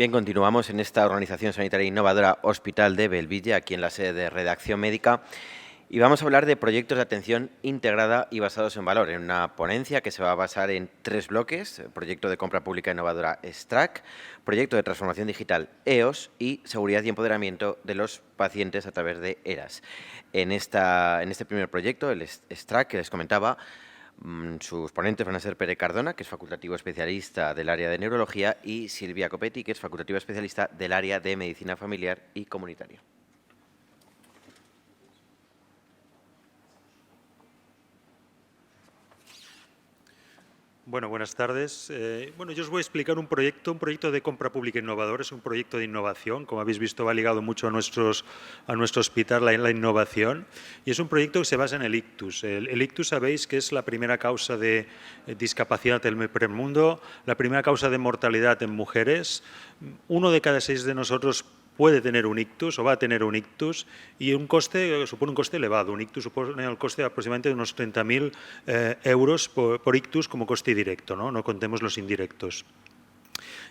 Bien, continuamos en esta organización sanitaria innovadora Hospital de Bellville, aquí en la sede de Redacción Médica, y vamos a hablar de proyectos de atención integrada y basados en valor, en una ponencia que se va a basar en 3 bloques: proyecto de compra pública innovadora STRAC, proyecto de transformación digital EOS y seguridad y empoderamiento de los pacientes a través de ERAS. En este primer proyecto, el STRAC, que les comentaba, sus ponentes van a ser Pere Cardona, que es facultativo especialista del área de neurología, y Silvia Copetti, que es facultativa especialista del área de medicina familiar y comunitaria. Bueno, buenas tardes. Yo os voy a explicar un proyecto de compra pública innovador. Es un proyecto de innovación. Como habéis visto, va ligado mucho a nuestro hospital, la innovación. Y es un proyecto que se basa en el ictus. El ictus, sabéis que es la primera causa de discapacidad en el mundo, la primera causa de mortalidad en mujeres. 1 de cada 6 de nosotros puede tener un ictus o va a tener un ictus, y supone un coste elevado. Un ictus supone el coste de aproximadamente de unos 30.000 euros por ictus como coste directo, no contemos los indirectos.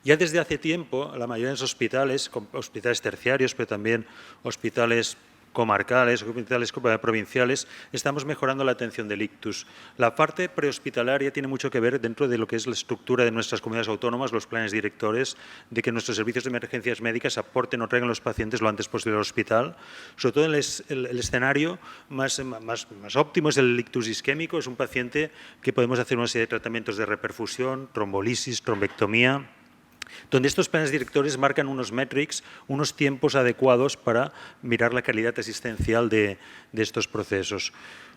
Ya desde hace tiempo, la mayoría de los hospitales terciarios, pero también hospitales comarcales, hospitales provinciales, estamos mejorando la atención del ictus. La parte prehospitalaria tiene mucho que ver dentro de lo que es la estructura de nuestras comunidades autónomas, los planes directores, de que nuestros servicios de emergencias médicas aporten o traigan a los pacientes lo antes posible al hospital. Sobre todo el escenario más óptimo es el ictus isquémico. Es un paciente que podemos hacer una serie de tratamientos de reperfusión, trombolisis, trombectomía, donde estos planes directores marcan unos metrics, unos tiempos adecuados para mirar la calidad asistencial de estos procesos.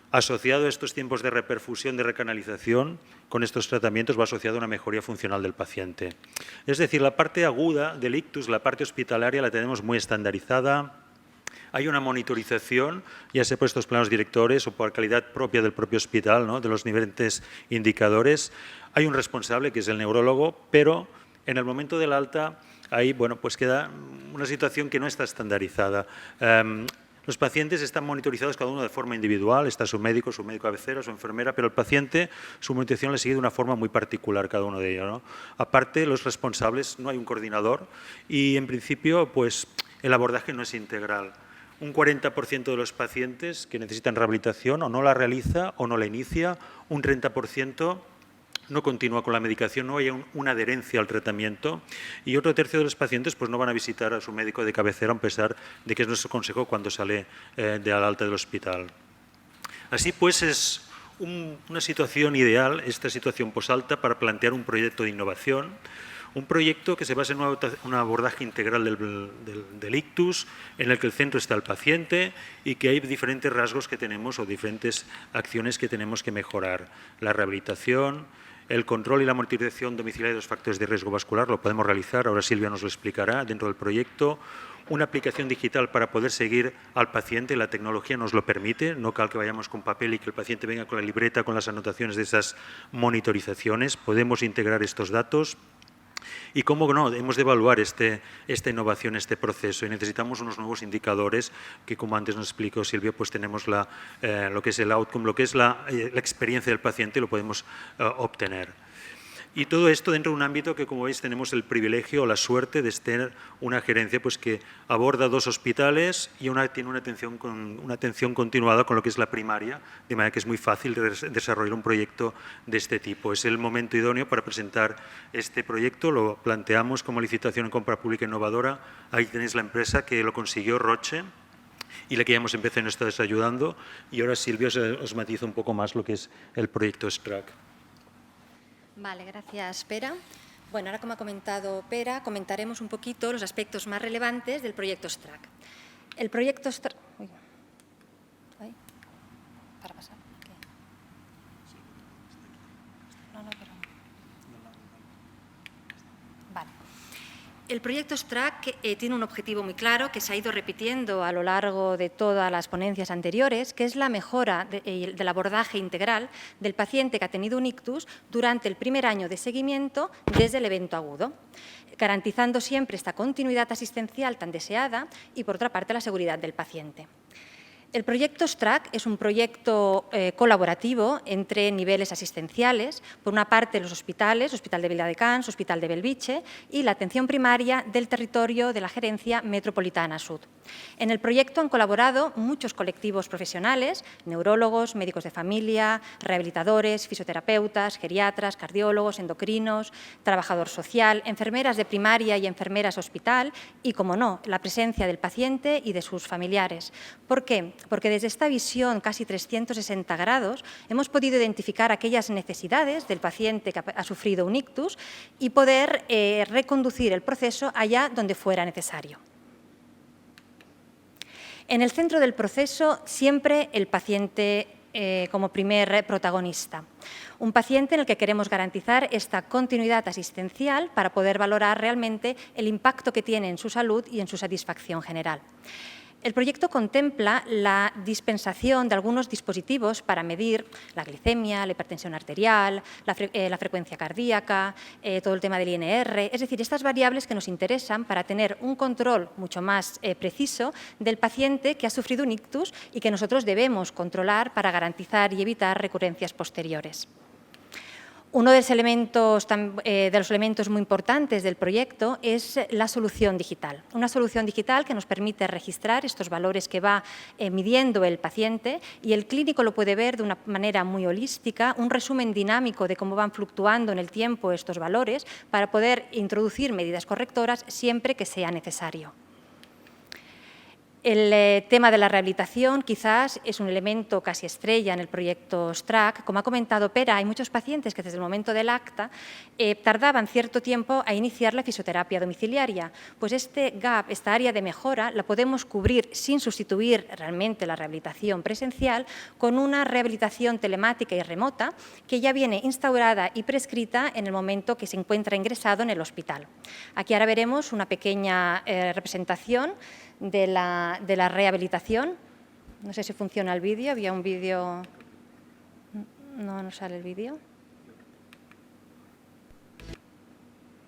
Asociado a estos tiempos de reperfusión, de recanalización, con estos tratamientos va asociado a una mejoría funcional del paciente. Es decir, la parte aguda del ictus, la parte hospitalaria, la tenemos muy estandarizada. Hay una monitorización, ya sea por estos planos directores o por calidad propia del propio hospital, de los diferentes indicadores. Hay un responsable, que es el neurólogo, pero en el momento del alta, ahí pues queda una situación que no está estandarizada. Los pacientes están monitorizados cada uno de forma individual, está su médico cabecera, su enfermera, pero el paciente, su monitorización le sigue de una forma muy particular cada uno de ellos, Aparte, los responsables, no hay un coordinador y, en principio, el abordaje no es integral. Un 40% de los pacientes que necesitan rehabilitación o no la realiza o no la inicia, un 30% no continúa con la medicación, no hay una adherencia al tratamiento, y otro tercio de los pacientes no van a visitar a su médico de cabecera, a pesar de que es nuestro consejo cuando sale de al alta del hospital. Así es una situación ideal, esta situación posalta, para plantear un proyecto de innovación, un proyecto que se basa en un abordaje integral del ictus, en el que el centro está el paciente y que hay diferentes rasgos que tenemos o diferentes acciones que tenemos que mejorar. La rehabilitación, el control y la monitorización domiciliaria de los factores de riesgo vascular lo podemos realizar, ahora Silvia nos lo explicará, dentro del proyecto. Una aplicación digital para poder seguir al paciente, la tecnología nos lo permite, no cal que vayamos con papel y que el paciente venga con la libreta, con las anotaciones de esas monitorizaciones. Podemos integrar estos datos. Y, cómo no, hemos de evaluar esta innovación, este proceso, y necesitamos unos nuevos indicadores que, como antes nos explicó Silvia, tenemos lo que es el outcome, lo que es la experiencia del paciente, lo podemos obtener. Y todo esto dentro de un ámbito que, como veis, tenemos el privilegio o la suerte de tener una gerencia que aborda 2 hospitales y tiene una atención continuada con lo que es la primaria, de manera que es muy fácil desarrollar un proyecto de este tipo. Es el momento idóneo para presentar este proyecto. Lo planteamos como licitación en compra pública innovadora. Ahí tenéis la empresa que lo consiguió, Roche, y la que ya hemos empezado y nos está ayudando. Y ahora Silvia os matiza un poco más lo que es el proyecto STRAC. Vale, gracias, Pera. Bueno, ahora, como ha comentado Pera, comentaremos un poquito los aspectos más relevantes del proyecto STRAC. El proyecto STRAC... ¿Para pasar? Vale. El proyecto STRAC tiene un objetivo muy claro que se ha ido repitiendo a lo largo de todas las ponencias anteriores, que es la mejora del abordaje integral del paciente que ha tenido un ictus durante el primer año de seguimiento desde el evento agudo, garantizando siempre esta continuidad asistencial tan deseada y, por otra parte, la seguridad del paciente. El proyecto STRAC es un proyecto colaborativo entre niveles asistenciales, por una parte los hospitales, Hospital de Viladecans, Hospital de Belviche, y la atención primaria del territorio de la Gerencia Metropolitana Sud. En el proyecto han colaborado muchos colectivos profesionales, neurólogos, médicos de familia, rehabilitadores, fisioterapeutas, geriatras, cardiólogos, endocrinos, trabajador social, enfermeras de primaria y enfermeras hospital y, como no, la presencia del paciente y de sus familiares. ¿Por qué? Porque desde esta visión casi 360 grados hemos podido identificar aquellas necesidades del paciente que ha sufrido un ictus y poder reconducir el proceso allá donde fuera necesario. En el centro del proceso, siempre el paciente como primer protagonista. Un paciente en el que queremos garantizar esta continuidad asistencial para poder valorar realmente el impacto que tiene en su salud y en su satisfacción general. El proyecto contempla la dispensación de algunos dispositivos para medir la glicemia, la hipertensión arterial, la frecuencia cardíaca, todo el tema del INR, es decir, estas variables que nos interesan para tener un control mucho más preciso del paciente que ha sufrido un ictus y que nosotros debemos controlar para garantizar y evitar recurrencias posteriores. Uno de los elementos muy importantes del proyecto es la solución digital. Una solución digital que nos permite registrar estos valores que va midiendo el paciente y el clínico lo puede ver de una manera muy holística, un resumen dinámico de cómo van fluctuando en el tiempo estos valores para poder introducir medidas correctoras siempre que sea necesario. El tema de la rehabilitación quizás es un elemento casi estrella en el proyecto STRAC. Como ha comentado Pera, hay muchos pacientes que desde el momento del acta tardaban cierto tiempo a iniciar la fisioterapia domiciliaria. Pues este gap, esta área de mejora, la podemos cubrir sin sustituir realmente la rehabilitación presencial con una rehabilitación telemática y remota que ya viene instaurada y prescrita en el momento que se encuentra ingresado en el hospital. Aquí ahora veremos una pequeña representación de la rehabilitación. No sé si funciona el vídeo, había un vídeo... No sale el vídeo.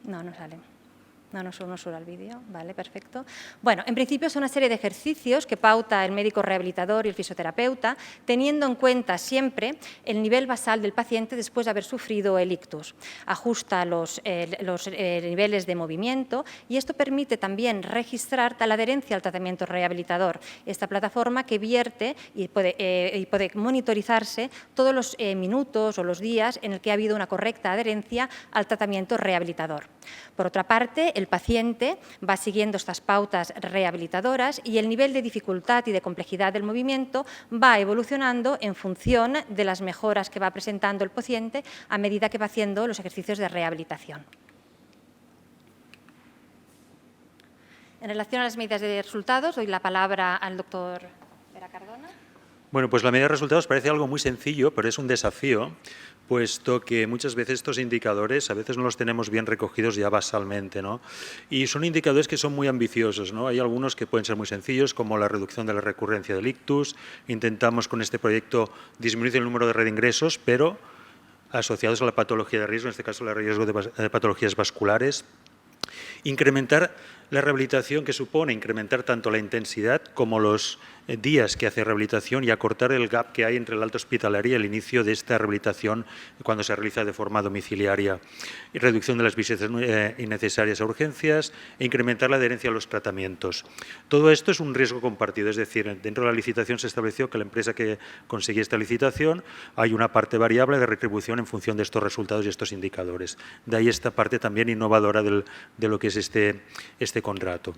No sale. No sube el vídeo. Vale, perfecto. Bueno, en principio son una serie de ejercicios que pauta el médico rehabilitador y el fisioterapeuta, teniendo en cuenta siempre el nivel basal del paciente después de haber sufrido el ictus. Ajusta los niveles de movimiento y esto permite también registrar la adherencia al tratamiento rehabilitador. Esta plataforma que vierte y puede monitorizarse todos los minutos o los días en el que ha habido una correcta adherencia al tratamiento rehabilitador. Por otra parte, el paciente va siguiendo estas pautas rehabilitadoras y el nivel de dificultad y de complejidad del movimiento va evolucionando en función de las mejoras que va presentando el paciente a medida que va haciendo los ejercicios de rehabilitación. En relación a las medidas de resultados, doy la palabra al doctor Pera Cardona. Bueno, pues la medida de resultados parece algo muy sencillo, pero es un desafío, puesto que muchas veces estos indicadores a veces no los tenemos bien recogidos ya basalmente, ¿no? Y son indicadores que son muy ambiciosos, ¿no? Hay algunos que pueden ser muy sencillos, como la reducción de la recurrencia del ictus. Intentamos con este proyecto disminuir el número de reingresos, pero asociados a la patología de riesgo, en este caso el riesgo de patologías vasculares. Incrementar la rehabilitación, que supone incrementar tanto la intensidad como los días que hace rehabilitación y acortar el gap que hay entre el alta hospitalaria y el inicio de esta rehabilitación cuando se realiza de forma domiciliaria. Y reducción de las visitas innecesarias a urgencias e incrementar la adherencia a los tratamientos. Todo esto es un riesgo compartido, es decir, dentro de la licitación se estableció que la empresa que conseguía esta licitación hay una parte variable de retribución en función de estos resultados y estos indicadores. De ahí esta parte también innovadora de lo que es este contrato.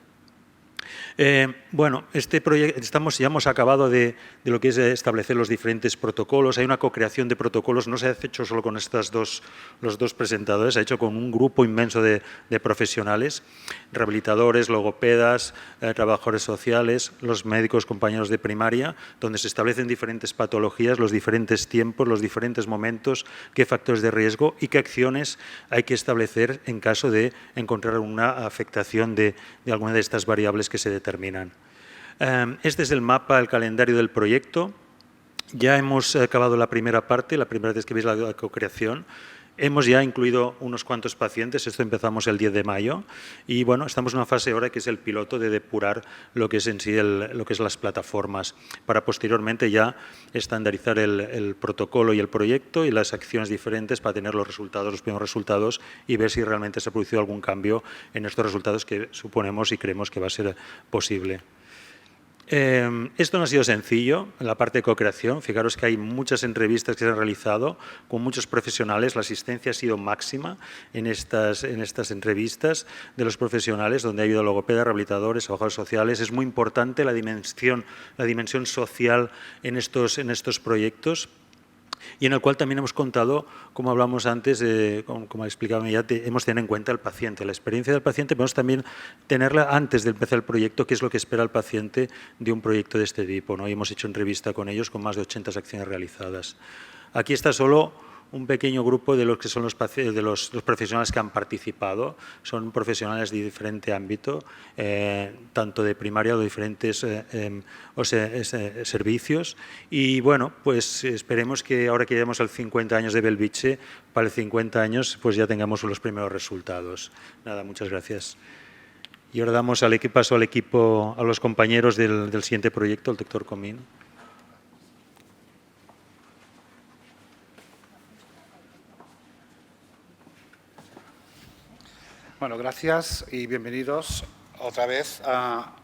Bueno, este proyecto ya hemos acabado de lo que es establecer los diferentes protocolos. Hay una co-creación de protocolos, no se ha hecho solo con los dos presentadores, se ha hecho con un grupo inmenso de profesionales, rehabilitadores, logopedas, trabajadores sociales, los médicos compañeros de primaria, donde se establecen diferentes patologías, los diferentes tiempos, los diferentes momentos, qué factores de riesgo y qué acciones hay que establecer en caso de encontrar una afectación de alguna de estas variables que se determinan. Este es el mapa, el calendario del proyecto. Ya hemos acabado la primera parte, la primera vez que veis la co-creación. Hemos ya incluido unos cuantos pacientes, esto empezamos el 10 de mayo, y bueno, estamos en una fase ahora que es el piloto de depurar lo que es en sí lo que es las plataformas, para posteriormente ya estandarizar el protocolo y el proyecto y las acciones diferentes para tener los primeros resultados y ver si realmente se ha producido algún cambio en estos resultados que suponemos y creemos que va a ser posible. Esto no ha sido sencillo, en la parte de co-creación. Fijaros que hay muchas entrevistas que se han realizado con muchos profesionales. La asistencia ha sido máxima en estas entrevistas de los profesionales, donde ha habido logopedas, rehabilitadores, trabajadores sociales. Es muy importante la dimensión social en estos proyectos, y en el cual también hemos contado, como hablamos antes, como explicaba ya, hemos tenido en cuenta el paciente, la experiencia del paciente, pero también tenerla antes de empezar el proyecto, qué es lo que espera el paciente de un proyecto de este tipo, ¿no? Y hemos hecho entrevista con ellos con más de 80 acciones realizadas. Aquí está solo un pequeño grupo de los que son los profesionales que han participado. Son profesionales de diferente ámbito, tanto de primaria o de diferentes servicios. Y bueno, pues esperemos que ahora que llevamos el 50 años de Bellvitge, para el 50 años pues ya tengamos los primeros resultados. Nada, muchas gracias. Y ahora paso al equipo, a los compañeros del siguiente proyecto, el doctor Comín. Bueno, gracias y bienvenidos otra vez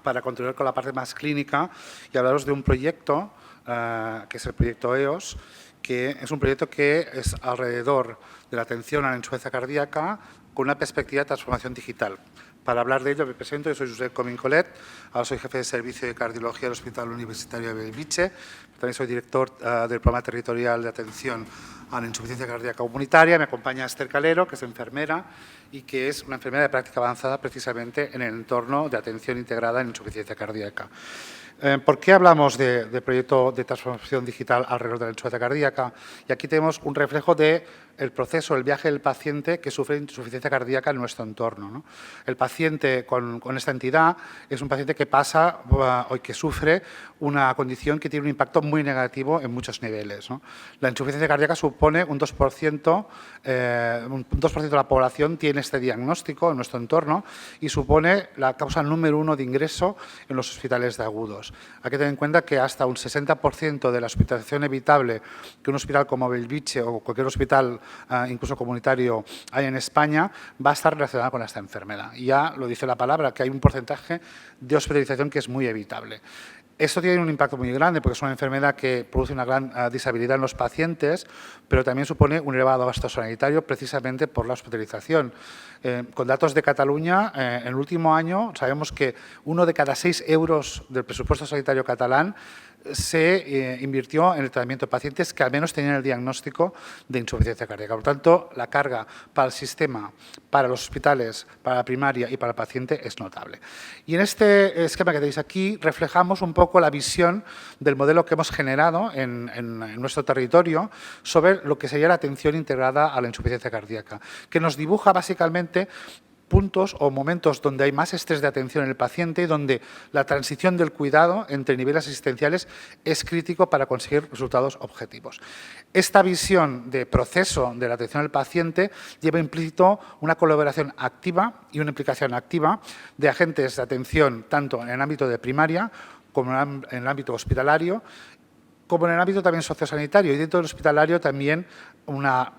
para continuar con la parte más clínica y hablaros de un proyecto que es el proyecto EOS, que es un proyecto que es alrededor de la atención a la insuficiencia cardíaca con una perspectiva de transformación digital. Para hablar de ello me presento, yo soy Josep Comín Colet, ahora soy jefe de servicio de cardiología del Hospital Universitario de Bellvitge, también soy director del programa territorial de atención a la insuficiencia cardíaca comunitaria. Me acompaña Esther Calero, que es enfermera y que es una enfermera de práctica avanzada precisamente en el entorno de atención integrada en insuficiencia cardíaca. ¿Por qué hablamos de proyecto de transformación digital alrededor de la insuficiencia cardíaca? Y aquí tenemos un reflejo del proceso, el viaje del paciente que sufre insuficiencia cardíaca en nuestro entorno, ¿no? El paciente con esta entidad es un paciente que pasa o que sufre una condición que tiene un impacto muy negativo en muchos niveles, ¿no? La insuficiencia cardíaca supone un 2%, un 2% de la población tiene este diagnóstico en nuestro entorno y supone la causa número 1 de ingreso en los hospitales de agudos. Hay que tener en cuenta que hasta un 60% de la hospitalización evitable que un hospital como Bellvitge o cualquier hospital, incluso comunitario, hay en España, va a estar relacionada con esta enfermedad. Y ya lo dice la palabra, que hay un porcentaje de hospitalización que es muy evitable. Esto tiene un impacto muy grande porque es una enfermedad que produce una gran disabilidad en los pacientes, pero también supone un elevado gasto sanitario precisamente por la hospitalización. Con datos de Cataluña, en el último año sabemos que 1 de cada 6 euros del presupuesto sanitario catalán se invirtió en el tratamiento de pacientes que al menos tenían el diagnóstico de insuficiencia cardíaca. Por tanto, la carga para el sistema, para los hospitales, para la primaria y para el paciente es notable. Y en este esquema que tenéis aquí reflejamos un poco la visión del modelo que hemos generado en nuestro territorio sobre lo que sería la atención integrada a la insuficiencia cardíaca, que nos dibuja básicamente puntos o momentos donde hay más estrés de atención en el paciente y donde la transición del cuidado entre niveles asistenciales es crítico para conseguir resultados objetivos. Esta visión de proceso de la atención al paciente lleva implícito una colaboración activa y una implicación activa de agentes de atención tanto en el ámbito de primaria como en el ámbito hospitalario, como en el ámbito también sociosanitario y dentro del hospitalario también una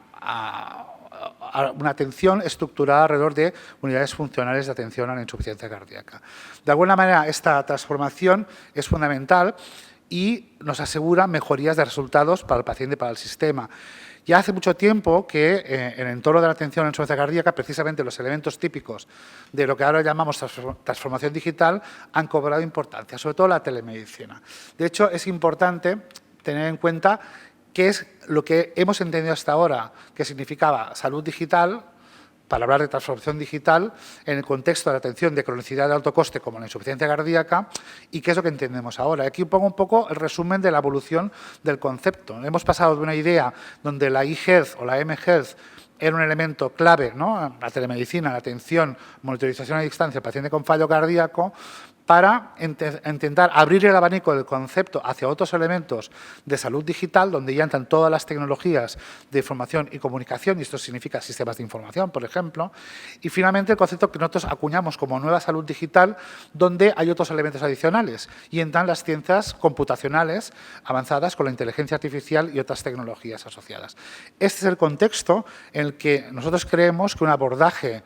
atención estructurada alrededor de unidades funcionales de atención a la insuficiencia cardíaca. De alguna manera, esta transformación es fundamental y nos asegura mejorías de resultados para el paciente y para el sistema. Ya hace mucho tiempo que en el entorno de la atención a la insuficiencia cardíaca, precisamente los elementos típicos de lo que ahora llamamos transformación digital han cobrado importancia, sobre todo la telemedicina. De hecho, es importante tener en cuenta qué es lo que hemos entendido hasta ahora que significaba salud digital, para hablar de transformación digital, en el contexto de la atención de cronicidad de alto coste como la insuficiencia cardíaca y qué es lo que entendemos ahora. Aquí pongo un poco el resumen de la evolución del concepto. Hemos pasado de una idea donde la e-health o la m-health era un elemento clave, ¿no? La telemedicina, la atención, monitorización a distancia del paciente con fallo cardíaco, para intentar abrir el abanico del concepto hacia otros elementos de salud digital, donde ya entran todas las tecnologías de información y comunicación, y esto significa sistemas de información, por ejemplo, y finalmente el concepto que nosotros acuñamos como nueva salud digital, donde hay otros elementos adicionales, y entran las ciencias computacionales avanzadas con la inteligencia artificial y otras tecnologías asociadas. Este es el contexto en el que nosotros creemos que un abordaje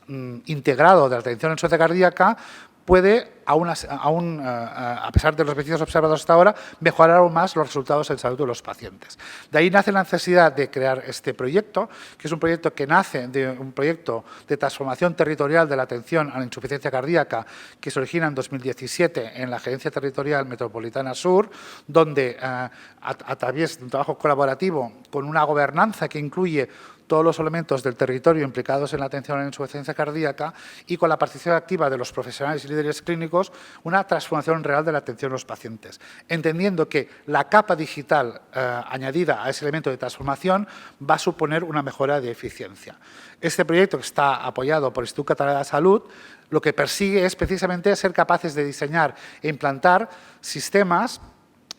integrado de la atención en insuficiencia cardíaca puede, a pesar de los beneficios observados hasta ahora, mejorar aún más los resultados en salud de los pacientes. De ahí nace la necesidad de crear este proyecto, que es un proyecto que nace de un proyecto de transformación territorial de la atención a la insuficiencia cardíaca que se origina en 2017 en la Gerencia Territorial Metropolitana Sur, donde a través de un trabajo colaborativo con una gobernanza que incluye todos los elementos del territorio implicados en la atención a la insuficiencia cardíaca y con la participación activa de los profesionales y líderes clínicos, una transformación real de la atención a los pacientes, entendiendo que la capa digital añadida a ese elemento de transformación va a suponer una mejora de eficiencia. Este proyecto, que está apoyado por el Instituto Català de Salud, lo que persigue es precisamente ser capaces de diseñar e implantar sistemas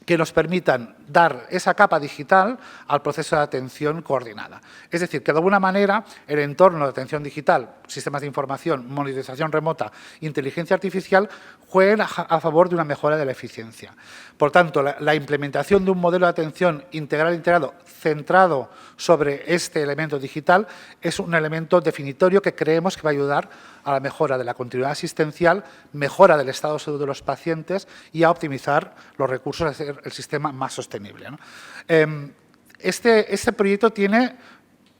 que nos permitan dar esa capa digital al proceso de atención coordinada. Es decir, que de alguna manera el entorno de atención digital, sistemas de información, monitorización remota, inteligencia artificial, jueguen a favor de una mejora de la eficiencia. Por tanto, la implementación de un modelo de atención integral integrado centrado sobre este elemento digital es un elemento definitorio que creemos que va a ayudar a la mejora de la continuidad asistencial, mejora del estado de salud de los pacientes y a optimizar los recursos, a hacer el sistema más sostenible, ¿no? Este proyecto tiene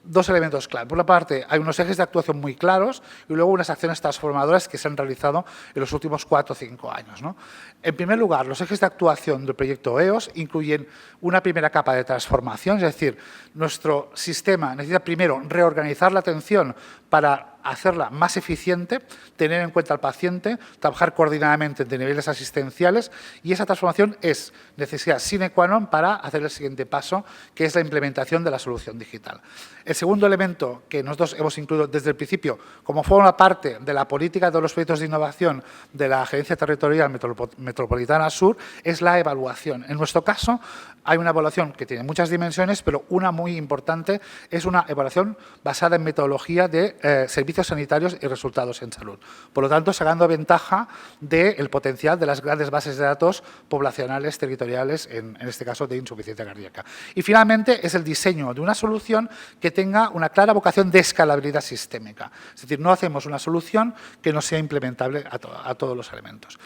dos elementos clave. Por una parte, hay unos ejes de actuación muy claros y luego unas acciones transformadoras que se han realizado en los últimos 4 o 5 años, ¿no? En primer lugar, los ejes de actuación del proyecto EOS incluyen una primera capa de transformación, es decir, nuestro sistema necesita primero reorganizar la atención para hacerla más eficiente, tener en cuenta al paciente, trabajar coordinadamente entre niveles asistenciales, y esa transformación es necesidad sine qua non para hacer el siguiente paso, que es la implementación de la solución digital. El segundo elemento que nosotros hemos incluido desde el principio, como forma parte de la política de los proyectos de innovación de la Gerencia Territorial Metropolitana Sur, es la evaluación. En nuestro caso, hay una evaluación que tiene muchas dimensiones, pero una muy importante es una evaluación basada en metodología de servicios sanitarios y resultados en salud. Por lo tanto, sacando ventaja del potencial de las grandes bases de datos poblacionales, territoriales, en este caso de insuficiencia cardíaca. Y finalmente, es el diseño de una solución que tenga una clara vocación de escalabilidad sistémica. Es decir, no hacemos una solución que no sea implementable a todos los elementos.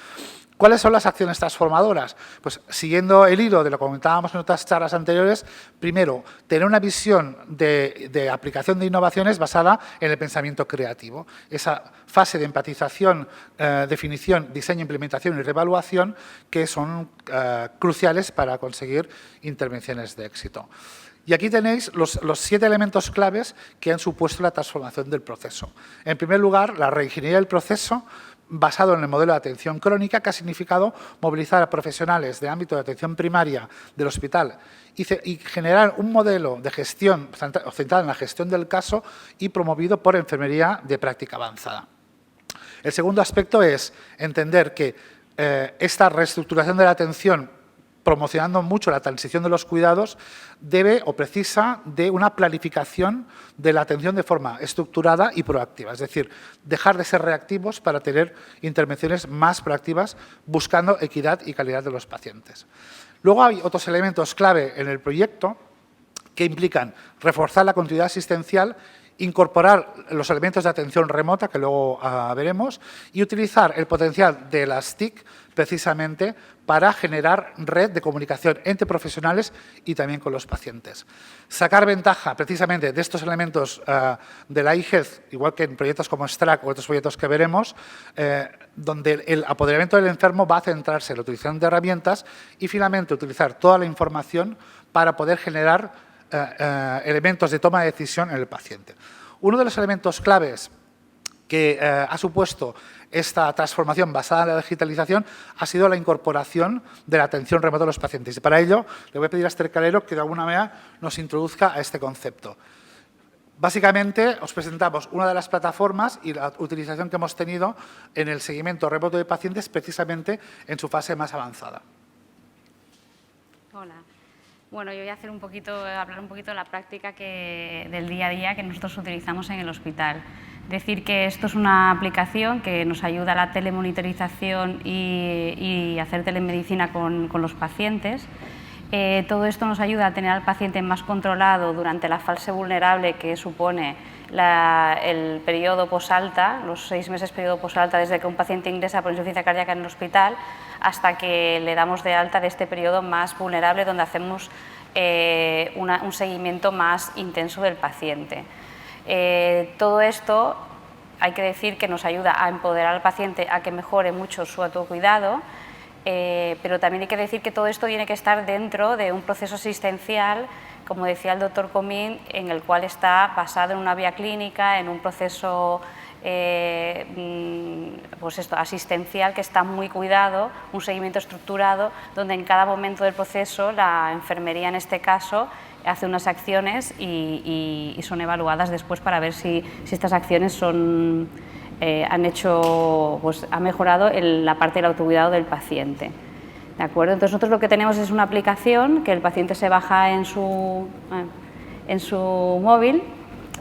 ¿Cuáles son las acciones transformadoras? Pues siguiendo el hilo de lo que comentábamos en otras charlas anteriores, primero, tener una visión de aplicación de innovaciones basada en el pensamiento creativo. Esa fase de empatización, definición, diseño, implementación y reevaluación que son cruciales para conseguir intervenciones de éxito. Y aquí tenéis los 7 elementos claves que han supuesto la transformación del proceso. En primer lugar, la reingeniería del proceso basado en el modelo de atención crónica, que ha significado movilizar a profesionales de ámbito de atención primaria del hospital y generar un modelo de gestión centrado en la gestión del caso y promovido por enfermería de práctica avanzada. El segundo aspecto es entender que esta reestructuración de la atención, promocionando mucho la transición de los cuidados, debe o precisa de una planificación de la atención de forma estructurada y proactiva. Es decir, dejar de ser reactivos para tener intervenciones más proactivas, buscando equidad y calidad de los pacientes. Luego hay otros elementos clave en el proyecto que implican reforzar la continuidad asistencial, incorporar los elementos de atención remota, que luego veremos, y utilizar el potencial de las TIC precisamente para generar red de comunicación entre profesionales y también con los pacientes. Sacar ventaja precisamente de estos elementos de la eHealth, igual que en proyectos como STRAC o otros proyectos que veremos, donde el apoderamiento del enfermo va a centrarse en la utilización de herramientas y finalmente utilizar toda la información para poder generar elementos de toma de decisión en el paciente. Uno de los elementos claves que ha supuesto esta transformación basada en la digitalización ha sido la incorporación de la atención remota de los pacientes. Y para ello le voy a pedir a Esther Calero que de alguna manera nos introduzca a este concepto. Básicamente, os presentamos una de las plataformas y la utilización que hemos tenido en el seguimiento remoto de pacientes precisamente en su fase más avanzada. Hola. Bueno, yo voy a hablar un poquito de la práctica del día a día que nosotros utilizamos en el hospital. Decir que esto es una aplicación que nos ayuda a la telemonitorización y hacer telemedicina con los pacientes. Todo esto nos ayuda a tener al paciente más controlado durante la fase vulnerable que supone el periodo posalta, los 6 meses periodo posalta desde que un paciente ingresa por insuficiencia cardíaca en el hospital hasta que le damos de alta de este periodo más vulnerable donde hacemos un seguimiento más intenso del paciente. Todo esto hay que decir que nos ayuda a empoderar al paciente a que mejore mucho su autocuidado, pero también hay que decir que todo esto tiene que estar dentro de un proceso asistencial, como decía el doctor Comín, en el cual está basado en una vía clínica, en un proceso asistencial que está muy cuidado, un seguimiento estructurado, donde en cada momento del proceso la enfermería, en este caso, hace unas acciones y son evaluadas después para ver si estas acciones ha mejorado la parte del autocuidado del paciente. ¿De acuerdo? Entonces nosotros lo que tenemos es una aplicación que el paciente se baja en su móvil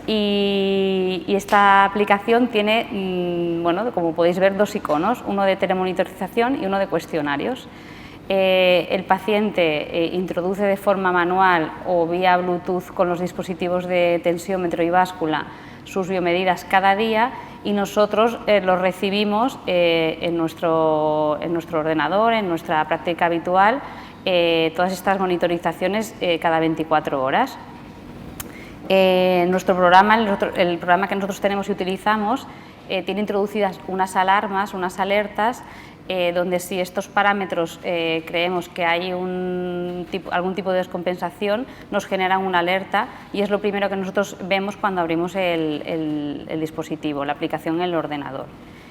y esta aplicación tiene, como podéis ver, 2 iconos, uno de telemonitorización y uno de cuestionarios. El paciente introduce de forma manual o vía Bluetooth con los dispositivos de tensiómetro y báscula sus biomedidas cada día y nosotros los recibimos en nuestro ordenador, en nuestra práctica habitual, todas estas monitorizaciones cada 24 horas. Nuestro programa, el programa que nosotros tenemos y utilizamos, tiene introducidas unas alarmas, unas alertas, donde si estos parámetros creemos que hay algún tipo de descompensación, nos generan una alerta y es lo primero que nosotros vemos cuando abrimos el dispositivo, la aplicación en el ordenador.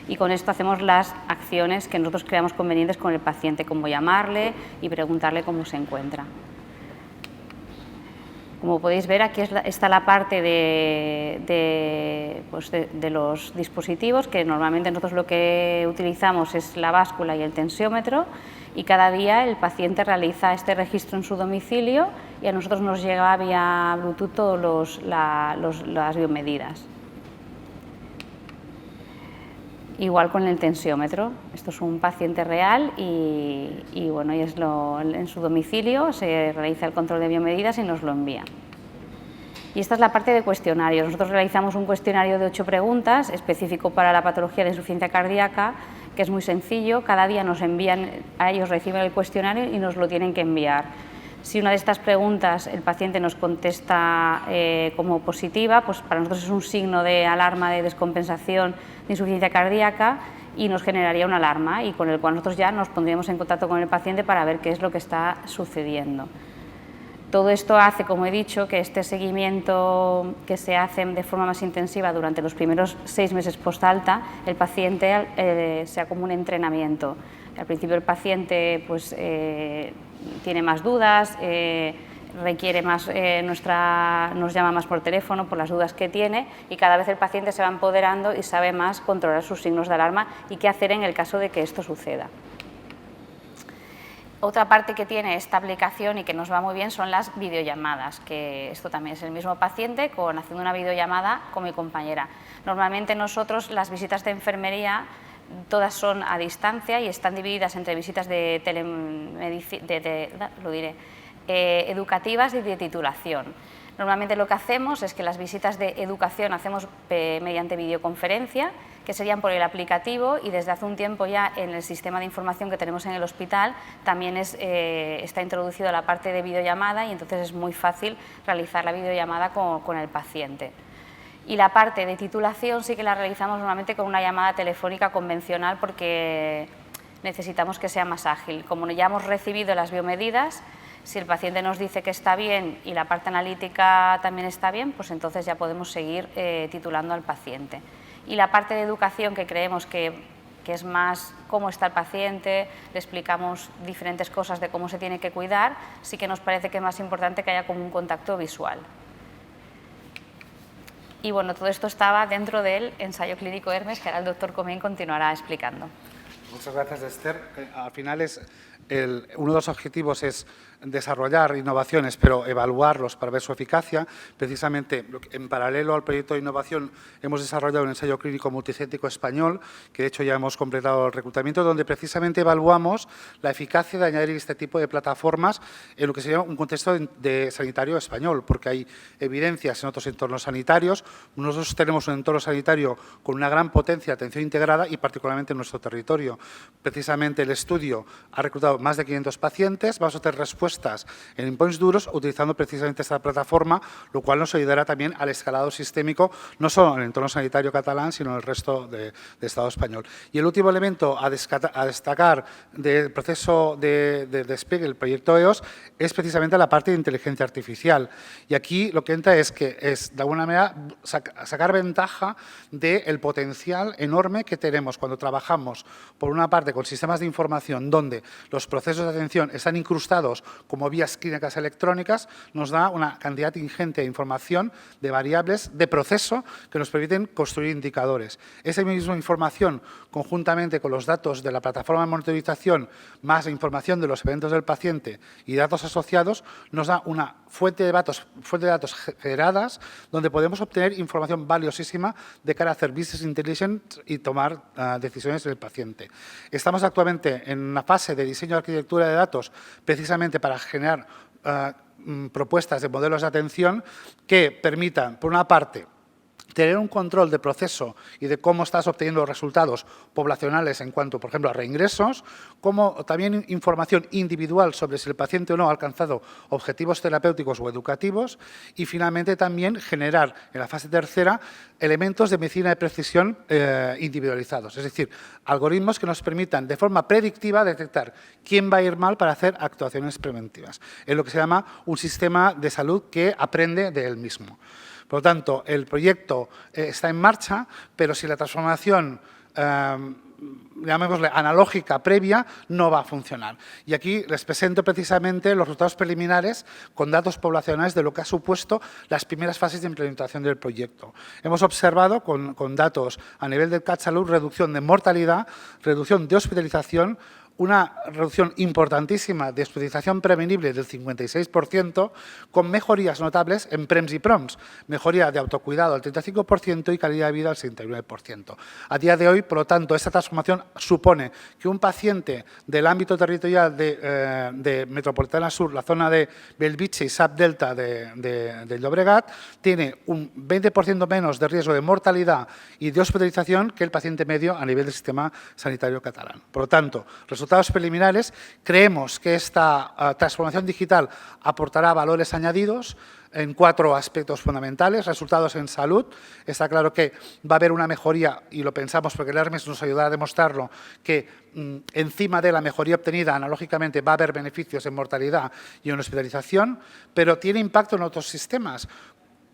Y con esto hacemos las acciones que nosotros creamos convenientes con el paciente, como llamarle y preguntarle cómo se encuentra. Como podéis ver, aquí está la parte de los dispositivos, que normalmente nosotros lo que utilizamos es la báscula y el tensiómetro, y cada día el paciente realiza este registro en su domicilio y a nosotros nos llega vía Bluetooth todas las biomedidas. Igual con el tensiómetro, esto es un paciente real y en su domicilio se realiza el control de biomedidas y nos lo envía. Y esta es la parte de cuestionarios. Nosotros realizamos un cuestionario de 8 preguntas específico para la patología de insuficiencia cardíaca, que es muy sencillo. Cada día nos envían, a ellos reciben el cuestionario y nos lo tienen que enviar. Si una de estas preguntas el paciente nos contesta como positiva, pues para nosotros es un signo de alarma de descompensación de insuficiencia cardíaca y nos generaría una alarma y con el cual nosotros ya nos pondríamos en contacto con el paciente para ver qué es lo que está sucediendo. Todo esto hace, como he dicho, que este seguimiento que se hace de forma más intensiva durante los primeros 6 meses post-alta, el paciente sea como un entrenamiento. Al principio el paciente tiene más dudas, requiere más, nos llama más por teléfono por las dudas que tiene y cada vez el paciente se va empoderando y sabe más controlar sus signos de alarma y qué hacer en el caso de que esto suceda. Otra parte que tiene esta aplicación y que nos va muy bien son las videollamadas, que esto también es el mismo paciente haciendo una videollamada con mi compañera. Normalmente nosotros las visitas de enfermería todas son a distancia y están divididas entre visitas educativas y de titulación. Normalmente lo que hacemos es que las visitas de educación hacemos mediante videoconferencia, que serían por el aplicativo y desde hace un tiempo ya en el sistema de información que tenemos en el hospital también está introducido la parte de videollamada y entonces es muy fácil realizar la videollamada con el paciente. Y la parte de titulación sí que la realizamos normalmente con una llamada telefónica convencional porque necesitamos que sea más ágil. Como ya hemos recibido las biomedidas, si el paciente nos dice que está bien y la parte analítica también está bien, pues entonces ya podemos seguir titulando al paciente. Y la parte de educación que creemos que es más cómo está el paciente, le explicamos diferentes cosas de cómo se tiene que cuidar, sí que nos parece que es más importante que haya como un contacto visual. Y bueno, todo esto estaba dentro del ensayo clínico Hermes, que ahora el doctor Comín continuará explicando. Muchas gracias, Esther. Al final uno de los objetivos es desarrollar innovaciones, pero evaluarlos para ver su eficacia. Precisamente, en paralelo al proyecto de innovación, hemos desarrollado un ensayo clínico multicéntrico español, que de hecho ya hemos completado el reclutamiento, donde precisamente evaluamos la eficacia de añadir este tipo de plataformas en lo que sería un contexto de sanitario español, porque hay evidencias en otros entornos sanitarios. Nosotros tenemos un entorno sanitario con una gran potencia de atención integrada y particularmente en nuestro territorio. Precisamente el estudio ha reclutado más de 500 pacientes. Vamos a tener respuestas en endpoints duros utilizando precisamente esta plataforma, lo cual nos ayudará también al escalado sistémico, no solo en el entorno sanitario catalán, sino en el resto del Estado español. Y el último elemento a destacar del proceso de despliegue del proyecto EOS es precisamente la parte de inteligencia artificial. Y aquí lo que entra es de alguna manera, sacar ventaja del potencial enorme que tenemos cuando trabajamos, por una parte, con sistemas de información donde los procesos de atención están incrustados como vías clínicas electrónicas, nos da una cantidad ingente de información, de variables, de proceso, que nos permiten construir indicadores. Esa misma información, conjuntamente con los datos de la plataforma de monitorización, más la información de los eventos del paciente y datos asociados, nos da una fuente de datos generadas, donde podemos obtener información valiosísima de cara a hacer business intelligence y tomar decisiones del paciente. Estamos actualmente en una fase de diseño de arquitectura de datos, precisamente para generar propuestas de modelos de atención que permitan, por una parte, tener un control de proceso y de cómo estás obteniendo resultados poblacionales en cuanto, por ejemplo, a reingresos, como también información individual sobre si el paciente o no ha alcanzado objetivos terapéuticos o educativos y, finalmente, también generar, en la fase tercera, elementos de medicina de precisión individualizados, es decir, algoritmos que nos permitan, de forma predictiva, detectar quién va a ir mal para hacer actuaciones preventivas. Es lo que se llama un sistema de salud que aprende de él mismo. Por lo tanto, el proyecto está en marcha, pero si la transformación, llamémosle analógica previa, no va a funcionar. Y aquí les presento precisamente los resultados preliminares con datos poblacionales de lo que ha supuesto las primeras fases de implementación del proyecto. Hemos observado con datos a nivel del CatSalud reducción de mortalidad, reducción de hospitalización, una reducción importantísima de hospitalización prevenible del 56%, con mejorías notables en PREMS y PROMS, mejoría de autocuidado al 35% y calidad de vida al 69%. A día de hoy, por lo tanto, esta transformación supone que un paciente del ámbito territorial de Metropolitana Sur, la zona de Belvitge y SAP Delta del Llobregat, tiene un 20% menos de riesgo de mortalidad y de hospitalización que el paciente medio a nivel del sistema sanitario catalán. Por lo tanto, resultados preliminares, creemos que esta transformación digital aportará valores añadidos en 4 aspectos fundamentales. Resultados en salud. Está claro que va a haber una mejoría, y lo pensamos porque el Hermes nos ayudará a demostrarlo, que encima de la mejoría obtenida analógicamente va a haber beneficios en mortalidad y en hospitalización, pero tiene impacto en otros sistemas.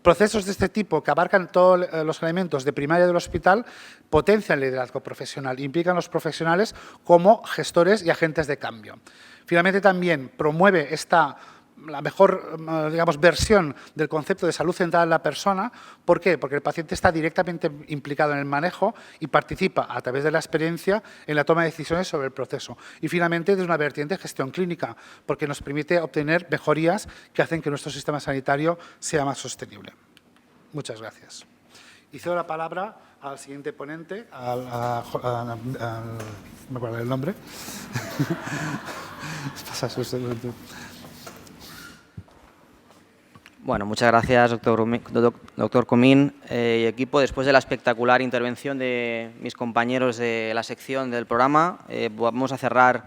Procesos de este tipo, que abarcan todos los elementos de primaria del hospital, potencian el liderazgo profesional, implican a los profesionales como gestores y agentes de cambio. Finalmente, también promueve la mejor, digamos, versión del concepto de salud central en la persona. ¿Por qué? Porque el paciente está directamente implicado en el manejo y participa a través de la experiencia en la toma de decisiones sobre el proceso. Y finalmente, desde una vertiente de gestión clínica, porque nos permite obtener mejorías que hacen que nuestro sistema sanitario sea más sostenible. Muchas gracias. Y cedo la palabra al siguiente ponente, no me acuerdo el nombre. Bueno, muchas gracias, doctor Comín y equipo. Después de la espectacular intervención de mis compañeros de la sección del programa, vamos a cerrar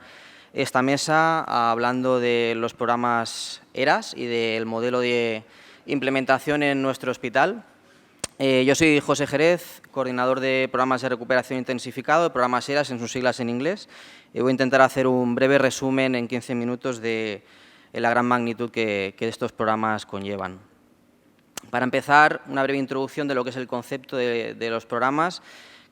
esta mesa hablando de los programas ERAS y del modelo de implementación en nuestro hospital. Yo soy José Jerez, coordinador de programas de recuperación intensificado, de programas ERAS en sus siglas en inglés, y voy a intentar hacer un breve resumen en 15 minutos de la gran magnitud que estos programas conllevan. Para empezar, una breve introducción de lo que es el concepto de los programas,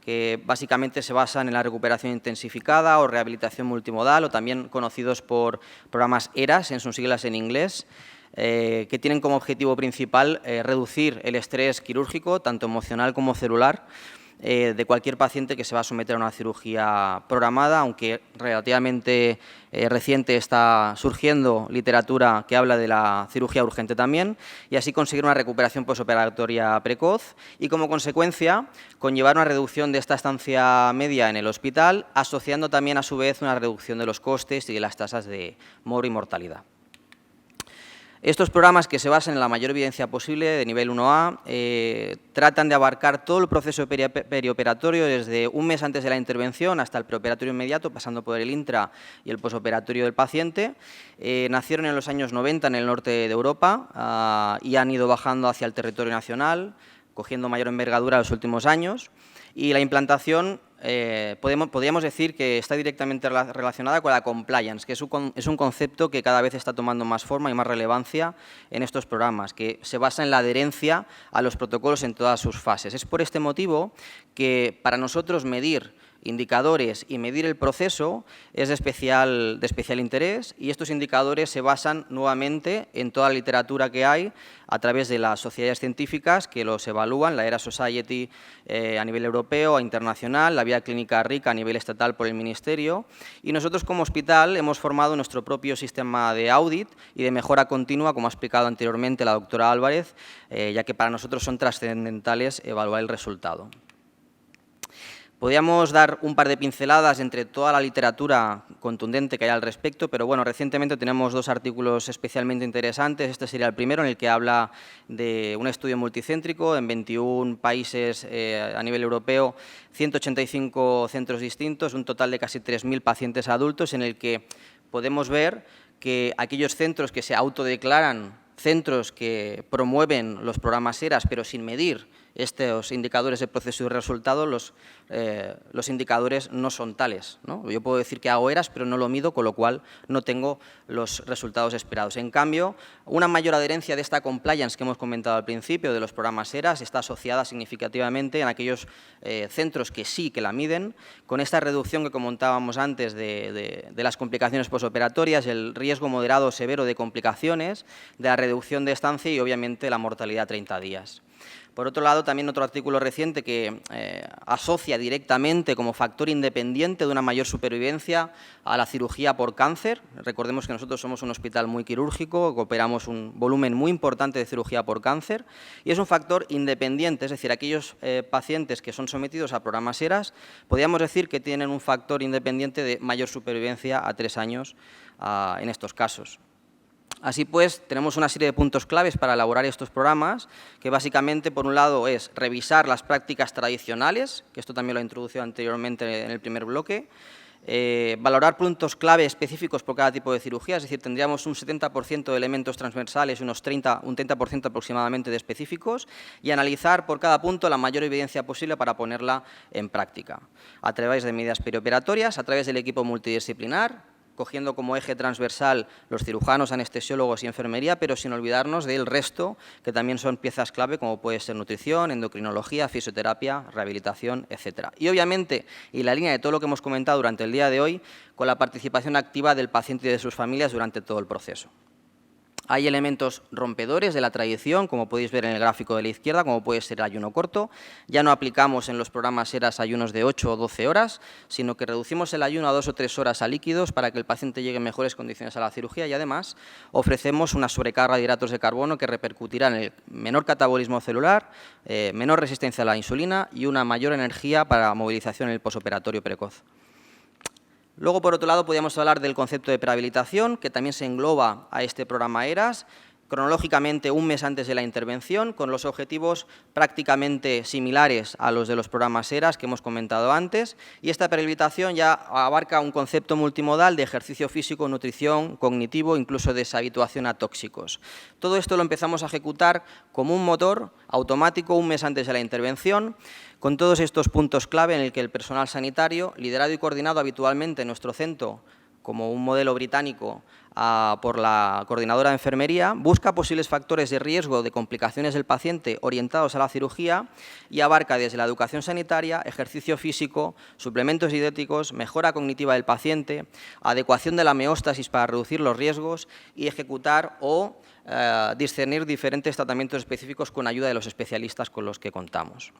que básicamente se basan en la recuperación intensificada o rehabilitación multimodal, o también conocidos por programas ERAS en sus siglas en inglés. que tienen como objetivo principal reducir el estrés quirúrgico, tanto emocional como celular, de cualquier paciente que se va a someter a una cirugía programada, aunque relativamente reciente está surgiendo literatura que habla de la cirugía urgente también, y así conseguir una recuperación posoperatoria precoz y, como consecuencia, conllevar una reducción de esta estancia media en el hospital, asociando también, a su vez, una reducción de los costes y de las tasas de moro y mortalidad. Estos programas, que se basan en la mayor evidencia posible de nivel 1A, tratan de abarcar todo el proceso perioperatorio desde un mes antes de la intervención hasta el preoperatorio inmediato, pasando por el intra y el posoperatorio del paciente. Nacieron en los años 90 en el norte de Europa y han ido bajando hacia el territorio nacional, cogiendo mayor envergadura en los últimos años. Y la implantación podríamos decir que está directamente relacionada con la compliance, que es un concepto que cada vez está tomando más forma y más relevancia en estos programas, que se basa en la adherencia a los protocolos en todas sus fases. Es por este motivo que para nosotros medir indicadores y medir el proceso es de especial interés, y estos indicadores se basan nuevamente en toda la literatura que hay a través de las sociedades científicas que los evalúan, la ERA Society a nivel europeo e internacional, la Vía Clínica RIC a nivel estatal por el Ministerio, y nosotros como hospital hemos formado nuestro propio sistema de audit y de mejora continua, como ha explicado anteriormente la doctora Álvarez, ya que para nosotros son trascendentales evaluar el resultado. Podríamos dar un par de pinceladas entre toda la literatura contundente que hay al respecto, pero bueno, recientemente tenemos dos artículos especialmente interesantes. Este sería el primero, en el que habla de un estudio multicéntrico en 21 países a nivel europeo, 185 centros distintos, un total de casi 3.000 pacientes adultos, en el que podemos ver que aquellos centros que se autodeclaran centros que promueven los programas ERAS, pero sin medir estos indicadores de proceso y resultado, los indicadores no son tales, ¿no? Yo puedo decir que hago ERAS, pero no lo mido, con lo cual no tengo los resultados esperados. En cambio, una mayor adherencia de esta compliance que hemos comentado al principio de los programas ERAS está asociada significativamente en aquellos centros que sí que la miden, con esta reducción que comentábamos antes de las complicaciones posoperatorias, el riesgo moderado o severo de complicaciones, de la reducción de estancia y, obviamente, la mortalidad a 30 días. Por otro lado, también otro artículo reciente que asocia directamente como factor independiente de una mayor supervivencia a la cirugía por cáncer. Recordemos que nosotros somos un hospital muy quirúrgico, que operamos un volumen muy importante de cirugía por cáncer, y es un factor independiente, es decir, aquellos pacientes que son sometidos a programas ERAS, podríamos decir que tienen un factor independiente de mayor supervivencia a 3 años en estos casos. Así pues, tenemos una serie de puntos claves para elaborar estos programas, que básicamente, por un lado, es revisar las prácticas tradicionales, que esto también lo he introducido anteriormente en el primer bloque, valorar puntos clave específicos por cada tipo de cirugía, es decir, tendríamos un 70% de elementos transversales y un 30% aproximadamente de específicos, y analizar por cada punto la mayor evidencia posible para ponerla en práctica, a través de medidas perioperatorias, a través del equipo multidisciplinar, cogiendo como eje transversal los cirujanos, anestesiólogos y enfermería, pero sin olvidarnos del resto, que también son piezas clave, como puede ser nutrición, endocrinología, fisioterapia, rehabilitación, etc. Y obviamente, y la línea de todo lo que hemos comentado durante el día de hoy, con la participación activa del paciente y de sus familias durante todo el proceso. Hay elementos rompedores de la tradición, como podéis ver en el gráfico de la izquierda, como puede ser el ayuno corto. Ya no aplicamos en los programas ERAS ayunos de 8 o 12 horas, sino que reducimos el ayuno a 2 o 3 horas a líquidos para que el paciente llegue en mejores condiciones a la cirugía, y además ofrecemos una sobrecarga de hidratos de carbono que repercutirá en el menor catabolismo celular, menor resistencia a la insulina y una mayor energía para movilización en el posoperatorio precoz. Luego, por otro lado, podríamos hablar del concepto de prehabilitación, que también se engloba a este programa ERAS, cronológicamente un mes antes de la intervención, con los objetivos prácticamente similares a los de los programas ERAS que hemos comentado antes, y esta prehabilitación ya abarca un concepto multimodal de ejercicio físico, nutrición, cognitivo, incluso deshabituación a tóxicos. Todo esto lo empezamos a ejecutar como un motor automático un mes antes de la intervención, con todos estos puntos clave en el que el personal sanitario, liderado y coordinado habitualmente en nuestro centro como un modelo británico por la Coordinadora de Enfermería, busca posibles factores de riesgo de complicaciones del paciente orientados a la cirugía y abarca desde la educación sanitaria, ejercicio físico, suplementos dietéticos, mejora cognitiva del paciente, adecuación de la homeostasis para reducir los riesgos y ejecutar o discernir diferentes tratamientos específicos con ayuda de los especialistas con los que contamos.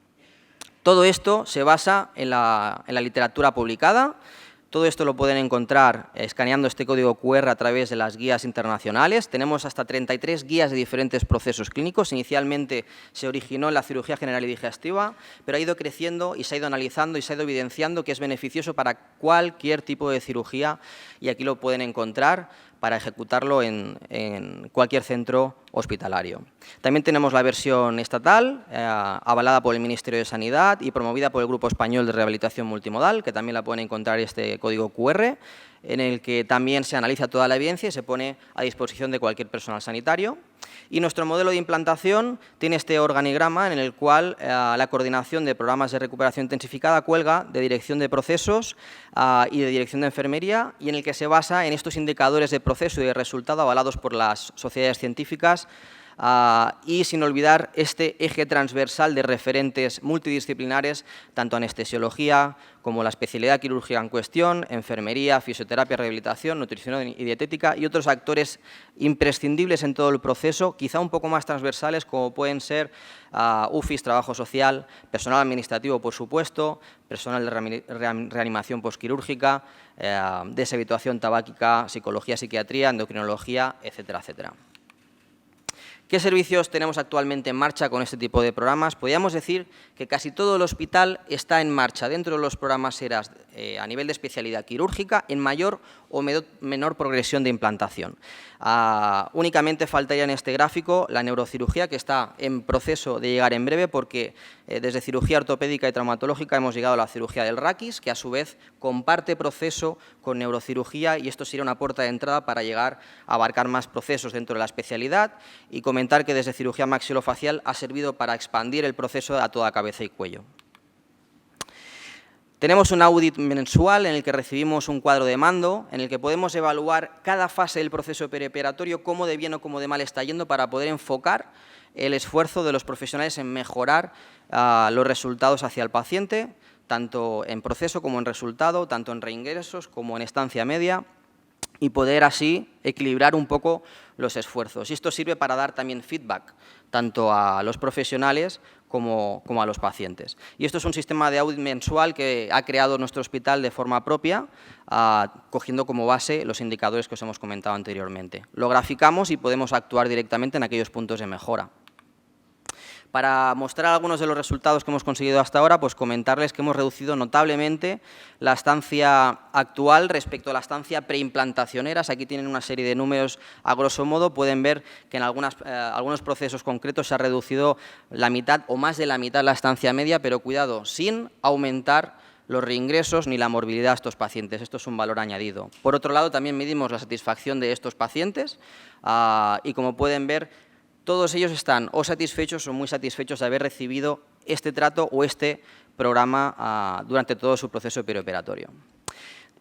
Todo esto se basa en la literatura publicada. Todo esto lo pueden encontrar escaneando este código QR a través de las guías internacionales. Tenemos hasta 33 guías de diferentes procesos clínicos. Inicialmente se originó en la cirugía general y digestiva, pero ha ido creciendo y se ha ido analizando y se ha ido evidenciando que es beneficioso para cualquier tipo de cirugía, y aquí lo pueden encontrar para ejecutarlo en cualquier centro hospitalario. También tenemos la versión estatal, avalada por el Ministerio de Sanidad y promovida por el Grupo Español de Rehabilitación Multimodal, que también la pueden encontrar en este código QR, en el que también se analiza toda la evidencia y se pone a disposición de cualquier personal sanitario. Y nuestro modelo de implantación tiene este organigrama en el cual la coordinación de programas de recuperación intensificada cuelga de dirección de procesos y de dirección de enfermería, y en el que se basa en estos indicadores de proceso y de resultado avalados por las sociedades científicas, y sin olvidar este eje transversal de referentes multidisciplinares, tanto anestesiología como la especialidad quirúrgica en cuestión, enfermería, fisioterapia, rehabilitación, nutrición y dietética, y otros actores imprescindibles en todo el proceso, quizá un poco más transversales, como pueden ser UFIs, trabajo social, personal administrativo, por supuesto, personal de reanimación posquirúrgica, deshabituación tabáquica, psicología, psiquiatría, endocrinología, etcétera, etcétera. ¿Qué servicios tenemos actualmente en marcha con este tipo de programas? Podríamos decir que casi todo el hospital está en marcha dentro de los programas ERAS a nivel de especialidad quirúrgica en mayor o menor progresión de implantación. Únicamente faltaría en este gráfico la neurocirugía, que está en proceso de llegar en breve, porque desde cirugía ortopédica y traumatológica hemos llegado a la cirugía del raquis, que a su vez comparte proceso con neurocirugía, y esto sería una puerta de entrada para llegar a abarcar más procesos dentro de la especialidad. Y comentar que desde cirugía maxilofacial ha servido para expandir el proceso a toda cabeza y cuello. Tenemos un audit mensual en el que recibimos un cuadro de mando, en el que podemos evaluar cada fase del proceso perioperatorio, cómo de bien o cómo de mal está yendo, para poder enfocar el esfuerzo de los profesionales en mejorar los resultados hacia el paciente, tanto en proceso como en resultado, tanto en reingresos como en estancia media, y poder así equilibrar un poco los esfuerzos. Y esto sirve para dar también feedback, tanto a los profesionales como a los pacientes. Y esto es un sistema de audit mensual que ha creado nuestro hospital de forma propia, cogiendo como base los indicadores que os hemos comentado anteriormente. Lo graficamos y podemos actuar directamente en aquellos puntos de mejora. Para mostrar algunos de los resultados que hemos conseguido hasta ahora, pues comentarles que hemos reducido notablemente la estancia actual respecto a la estancia preimplantacioneras. Aquí tienen una serie de números a grosso modo. Pueden ver que en algunos procesos concretos se ha reducido la mitad o más de la mitad la estancia media, pero cuidado, sin aumentar los reingresos ni la morbilidad de estos pacientes. Esto es un valor añadido. Por otro lado, también medimos la satisfacción de estos pacientes y, como pueden ver, todos ellos están o satisfechos o muy satisfechos de haber recibido este trato o este programa durante todo su proceso perioperatorio.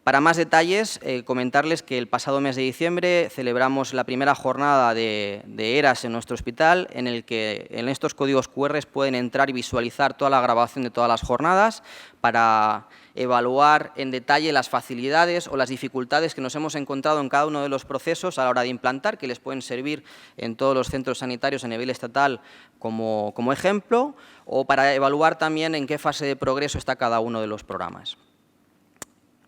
Para más detalles, comentarles que el pasado mes de diciembre celebramos la primera jornada de ERAS en nuestro hospital, en el que en estos códigos QR pueden entrar y visualizar toda la grabación de todas las jornadas para evaluar en detalle las facilidades o las dificultades que nos hemos encontrado en cada uno de los procesos a la hora de implantar, que les pueden servir en todos los centros sanitarios a nivel estatal como ejemplo, o para evaluar también en qué fase de progreso está cada uno de los programas.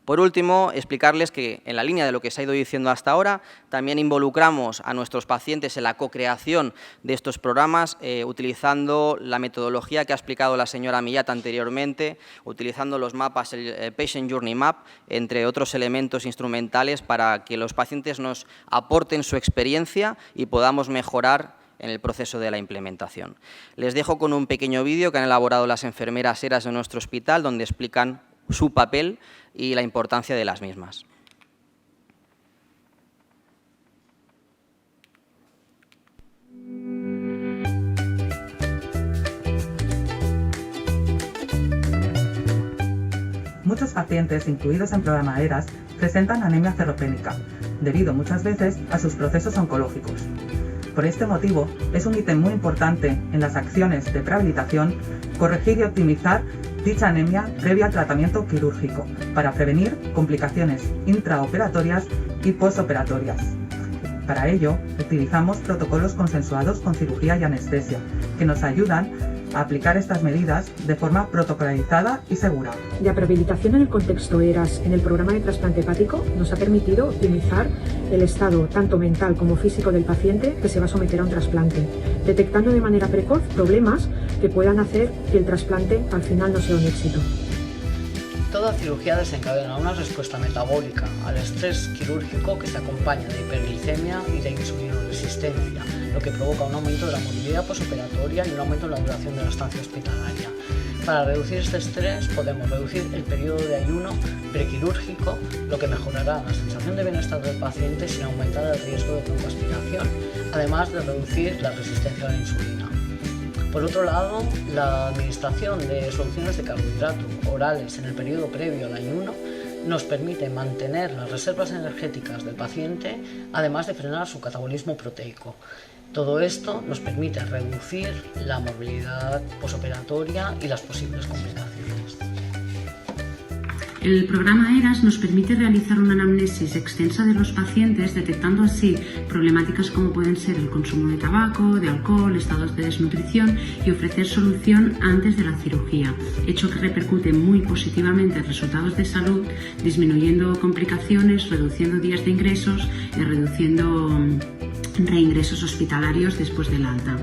Por último, explicarles que, en la línea de lo que se ha ido diciendo hasta ahora, también involucramos a nuestros pacientes en la co-creación de estos programas, utilizando la metodología que ha explicado la señora Millat anteriormente, utilizando los mapas, el Patient Journey Map, entre otros elementos instrumentales, para que los pacientes nos aporten su experiencia y podamos mejorar en el proceso de la implementación. Les dejo con un pequeño vídeo que han elaborado las enfermeras ERAS de nuestro hospital, donde explican su papel y la importancia de las mismas. Muchas muchos pacientes incluidos en programa ERAS presentan anemia ferropénica, debido muchas veces a sus procesos oncológicos. Por este motivo, es un ítem muy importante en las acciones de prehabilitación corregir y optimizar dicha anemia previa al tratamiento quirúrgico para prevenir complicaciones intraoperatorias y postoperatorias. Para ello, utilizamos protocolos consensuados con cirugía y anestesia, que nos ayudan a aplicar estas medidas de forma protocolizada y segura. La prehabilitación en el contexto ERAS en el programa de trasplante hepático nos ha permitido optimizar el estado tanto mental como físico del paciente que se va a someter a un trasplante, detectando de manera precoz problemas que puedan hacer que el trasplante al final no sea un éxito. Toda cirugía desencadena una respuesta metabólica al estrés quirúrgico que se acompaña de hiperglicemia y de insulinoresistencia, lo que provoca un aumento de la movilidad posoperatoria y un aumento en la duración de la estancia hospitalaria. Para reducir este estrés podemos reducir el periodo de ayuno prequirúrgico, lo que mejorará la sensación de bienestar del paciente sin aumentar el riesgo de broncoaspiración, además de reducir la resistencia a la insulina. Por otro lado, la administración de soluciones de carbohidrato orales en el periodo previo al ayuno nos permite mantener las reservas energéticas del paciente, además de frenar su catabolismo proteico. Todo esto nos permite reducir la morbilidad posoperatoria y las posibles complicaciones. El programa ERAS nos permite realizar una anamnesis extensa de los pacientes, detectando así problemáticas como pueden ser el consumo de tabaco, de alcohol, estados de desnutrición y ofrecer solución antes de la cirugía, hecho que repercute muy positivamente en resultados de salud, disminuyendo complicaciones, reduciendo días de ingresos y reduciendo reingresos hospitalarios después del alta.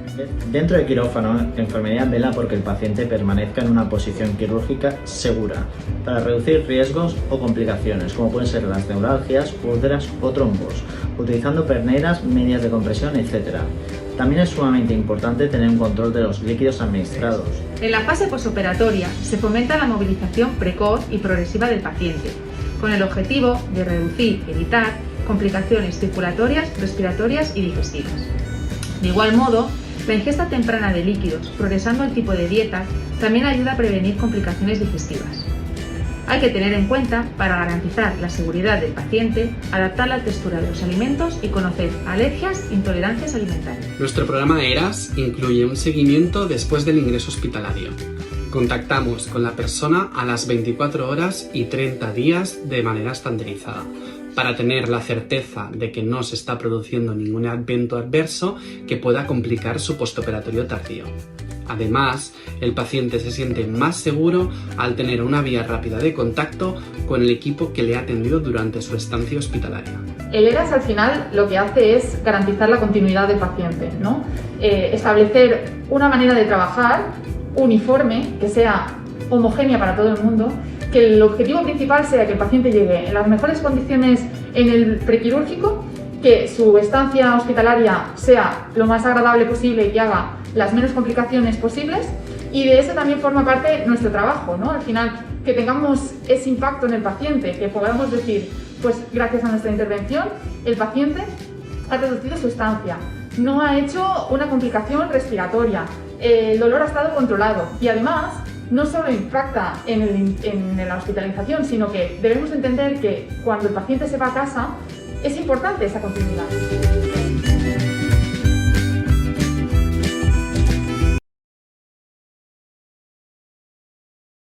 Dentro del quirófano, enfermería vela porque el paciente permanezca en una posición quirúrgica segura para reducir riesgos o complicaciones como pueden ser las neuralgias, úlceras o trombos, utilizando perneras, medias de compresión, etc. También es sumamente importante tener un control de los líquidos administrados. En la fase posoperatoria se fomenta la movilización precoz y progresiva del paciente, con el objetivo de reducir y evitar complicaciones circulatorias, respiratorias y digestivas. De igual modo, la ingesta temprana de líquidos, progresando el tipo de dieta, también ayuda a prevenir complicaciones digestivas. Hay que tener en cuenta, para garantizar la seguridad del paciente, adaptar la textura de los alimentos y conocer alergias e intolerancias alimentarias. Nuestro programa ERAS incluye un seguimiento después del ingreso hospitalario. Contactamos con la persona a las 24 horas y 30 días de manera estandarizada, para tener la certeza de que no se está produciendo ningún evento adverso que pueda complicar su postoperatorio tardío. Además, el paciente se siente más seguro al tener una vía rápida de contacto con el equipo que le ha atendido durante su estancia hospitalaria. El ERAS al final lo que hace es garantizar la continuidad del paciente, ¿no? Establecer una manera de trabajar uniforme, que sea homogénea para todo el mundo, que el objetivo principal sea que el paciente llegue en las mejores condiciones en el prequirúrgico, que su estancia hospitalaria sea lo más agradable posible y que haga las menos complicaciones posibles, y de eso también forma parte nuestro trabajo, ¿no? Al final, que tengamos ese impacto en el paciente, que podamos decir, pues gracias a nuestra intervención, el paciente ha reducido su estancia, no ha hecho una complicación respiratoria, el dolor ha estado controlado y además no solo impacta en la hospitalización, sino que debemos entender que cuando el paciente se va a casa es importante esa continuidad.